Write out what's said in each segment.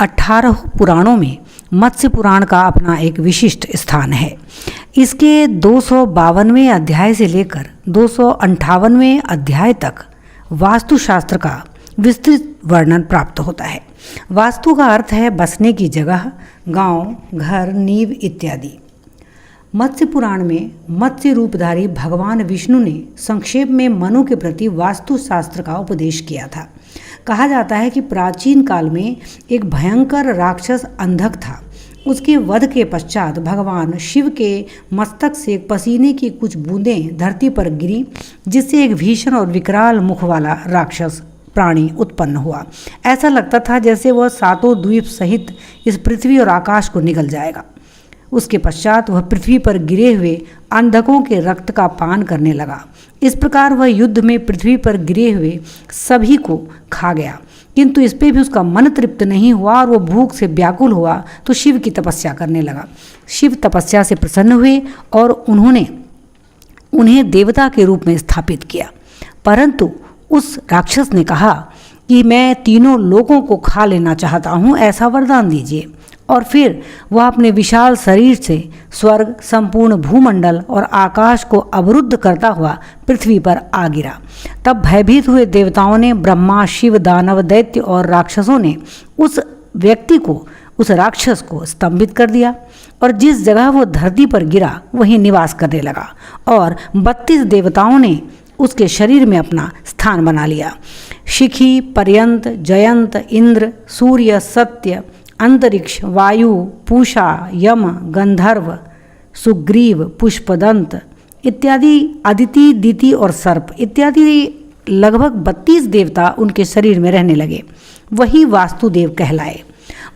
18 पुराणों में मत्स्य पुराण का अपना एक विशिष्ट स्थान है। इसके 252वें अध्याय से लेकर 258वें अध्याय तक वास्तुशास्त्र का विस्तृत वर्णन प्राप्त होता है। वास्तु का अर्थ है बसने की जगह, गांव, घर, नींव इत्यादि। मत्स्य पुराण में मत्स्य रूपधारी भगवान विष्णु ने संक्षेप में मनु के प्रति वास्तुशास्त्र का उपदेश किया था। कहा जाता है कि प्राचीन काल में एक भयंकर राक्षस अंधक था। उसके वध के पश्चात भगवान शिव के मस्तक से पसीने की कुछ बूंदें धरती पर गिरी, जिससे एक भीषण और विकराल मुख वाला राक्षस प्राणी उत्पन्न हुआ। ऐसा लगता था जैसे वह सातों द्वीप सहित इस पृथ्वी और आकाश को निगल जाएगा। उसके पश्चात वह पृथ्वी पर गिरे हुए अंधकों के रक्त का पान करने लगा। इस प्रकार वह युद्ध में पृथ्वी पर गिरे हुए सभी को खा गया, किंतु इस पे भी उसका मन तृप्त नहीं हुआ और वो भूख से व्याकुल हुआ तो शिव की तपस्या करने लगा। शिव तपस्या से प्रसन्न हुए और उन्होंने उन्हें देवता के रूप में स्थापित किया। परंतु उस राक्षस ने कहा कि मैं तीनों लोगों को खा लेना चाहता हूँ, ऐसा वरदान दीजिए। और फिर वह अपने विशाल शरीर से स्वर्ग, संपूर्ण भूमंडल और आकाश को अवरुद्ध करता हुआ पृथ्वी पर आ गिरा। तब भयभीत हुए देवताओं ने, ब्रह्मा, शिव, दानव, दैत्य और राक्षसों ने उस व्यक्ति को, उस राक्षस को स्तंभित कर दिया और जिस जगह वो धरती पर गिरा वहीं निवास करने लगा। और 32 देवताओं ने उसके शरीर में अपना स्थान बना लिया। शिखी, पर्यंत, जयंत, इंद्र, सूर्य, सत्य, अंतरिक्ष, वायु, पूषा, यम, गंधर्व, सुग्रीव, पुष्पदंत इत्यादि, अदिति, दिति और सर्प इत्यादि लगभग 32 देवता उनके शरीर में रहने लगे। वही वास्तुदेव कहलाए।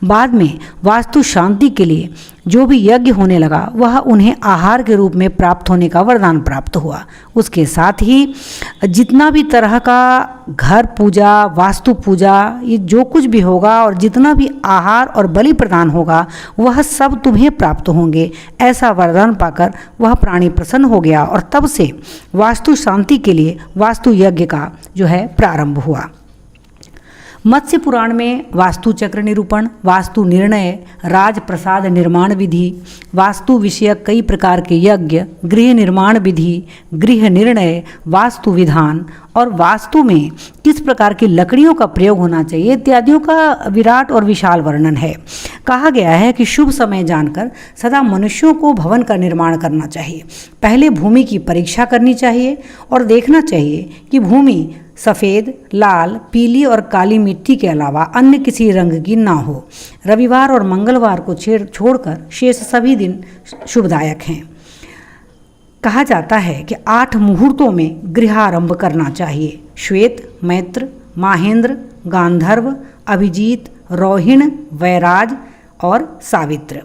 बाद में वास्तु शांति के लिए जो भी यज्ञ होने लगा वह उन्हें आहार के रूप में प्राप्त होने का वरदान प्राप्त हुआ। उसके साथ ही जितना भी तरह का घर पूजा, वास्तु पूजा, ये जो कुछ भी होगा और जितना भी आहार और बलि प्रदान होगा वह सब तुम्हें प्राप्त होंगे, ऐसा वरदान पाकर वह प्राणी प्रसन्न हो गया और तब से वास्तु शांति के लिए वास्तु यज्ञ का जो है प्रारंभ हुआ। मत्स्य पुराण में वास्तु चक्र निरूपण, वास्तु निर्णय, राजप्रसाद निर्माण विधि, वास्तु विषयक कई प्रकार के यज्ञ, गृह निर्माण विधि, गृह निर्णय, वास्तु विधान और वास्तु में किस प्रकार की लकड़ियों का प्रयोग होना चाहिए इत्यादियों का विराट और विशाल वर्णन है। कहा गया है कि शुभ समय जानकर सदा मनुष्यों को भवन का निर्माण करना चाहिए। पहले भूमि की परीक्षा करनी चाहिए और देखना चाहिए कि भूमि सफ़ेद, लाल, पीली और काली मिट्टी के अलावा अन्य किसी रंग की ना हो। रविवार और मंगलवार को छोड़कर शेष सभी दिन शुभदायक हैं। कहा जाता है कि 8 मुहूर्तों में गृहारंभ करना चाहिए। श्वेत, मैत्र, माहेंद्र, गांधर्व, अभिजीत, रोहिण, वैराज और सावित्र।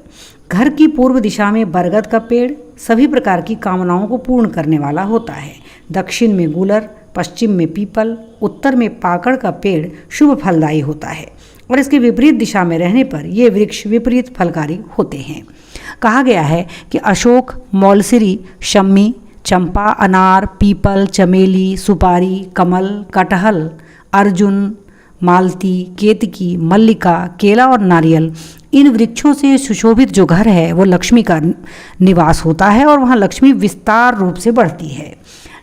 घर की पूर्व दिशा में बरगद का पेड़ सभी प्रकार की कामनाओं को पूर्ण करने वाला होता है। दक्षिण में गूलर, पश्चिम में पीपल, उत्तर में पाकड़ का पेड़ शुभ फलदायी होता है और इसके विपरीत दिशा में रहने पर ये वृक्ष विपरीत फलकारी होते हैं। कहा गया है कि अशोक, मौलसिरी, शम्मी, चंपा, अनार, पीपल, चमेली, सुपारी, कमल, कटहल, अर्जुन, मालती, केतकी, मल्लिका, केला और नारियल, इन वृक्षों से सुशोभित जो घर है वो लक्ष्मी का निवास होता है और वहाँ लक्ष्मी विस्तार रूप से बढ़ती है।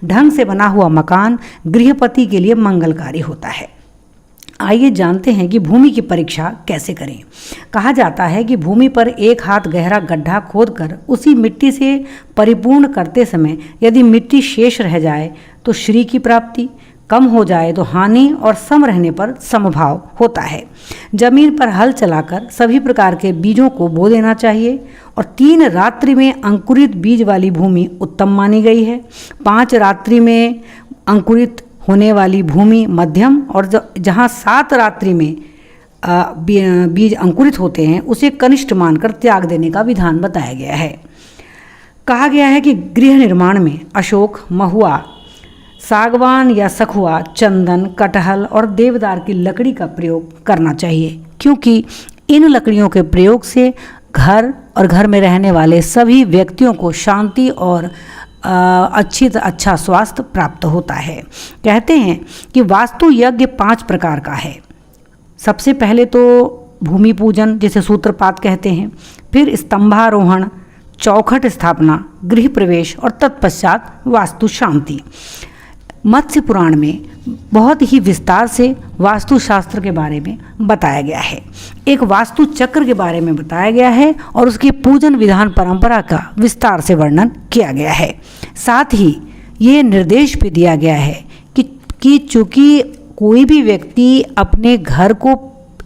ढंग से बना हुआ मकान गृहपति के लिए मंगलकारी होता है। आइए जानते हैं कि भूमि की परीक्षा कैसे करें। कहा जाता है कि भूमि पर 1 हाथ गहरा गड्ढा खोदकर उसी मिट्टी से परिपूर्ण करते समय यदि मिट्टी शेष रह जाए तो श्री की प्राप्ति, कम हो जाए तो हानि और सम रहने पर समभाव होता है। जमीन पर हल चलाकर सभी प्रकार के बीजों को बो देना चाहिए और 3 रात्रि में अंकुरित बीज वाली भूमि उत्तम मानी गई है। 5 रात्रि में अंकुरित होने वाली भूमि मध्यम और जहाँ 7 रात्रि में बीज अंकुरित होते हैं उसे कनिष्ठ मानकर त्याग देने का विधान बताया गया है। कहा गया है कि गृह निर्माण में अशोक, महुआ, सागवान या सखुआ, चंदन, कटहल और देवदार की लकड़ी का प्रयोग करना चाहिए, क्योंकि इन लकड़ियों के प्रयोग से घर और घर में रहने वाले सभी व्यक्तियों को शांति और अच्छा स्वास्थ्य प्राप्त होता है। कहते हैं कि वास्तु यज्ञ 5 प्रकार का है। सबसे पहले तो भूमि पूजन जिसे सूत्रपात कहते हैं, फिर स्तंभारोहण, चौखट स्थापना, गृह प्रवेश और तत्पश्चात वास्तु शांति। मत्स्य पुराण में बहुत ही विस्तार से वास्तुशास्त्र के बारे में बताया गया है। एक वास्तु चक्र के बारे में बताया गया है और उसकी पूजन विधान परंपरा का विस्तार से वर्णन किया गया है। साथ ही ये निर्देश भी दिया गया है कि चूँकि कोई भी व्यक्ति अपने घर को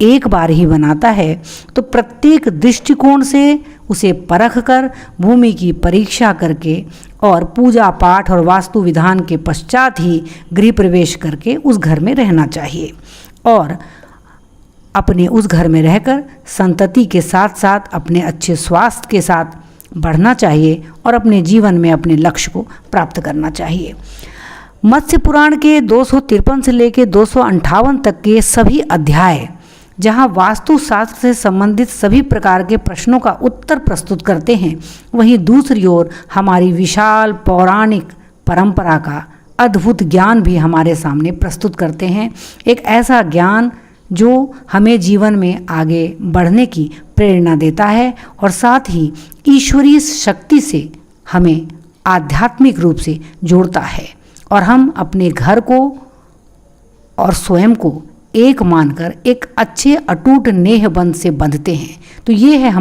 एक बार ही बनाता है तो प्रत्येक दृष्टिकोण से उसे परख कर, भूमि की परीक्षा करके और पूजा पाठ और वास्तु विधान के पश्चात ही गृह प्रवेश करके उस घर में रहना चाहिए और अपने उस घर में रहकर संतति के साथ साथ अपने अच्छे स्वास्थ्य के साथ बढ़ना चाहिए और अपने जीवन में अपने लक्ष्य को प्राप्त करना चाहिए। मत्स्य पुराण के 253 से लेकर 258 तक के सभी अध्याय जहाँ वास्तुशास्त्र से संबंधित सभी प्रकार के प्रश्नों का उत्तर प्रस्तुत करते हैं, वहीं दूसरी ओर हमारी विशाल पौराणिक परंपरा का अद्भुत ज्ञान भी हमारे सामने प्रस्तुत करते हैं। एक ऐसा ज्ञान जो हमें जीवन में आगे बढ़ने की प्रेरणा देता है और साथ ही ईश्वरीय शक्ति से हमें आध्यात्मिक रूप से जोड़ता है और हम अपने घर को और स्वयं को एक मानकर एक अच्छे अटूट नेह बंध से बंधते हैं। तो ये है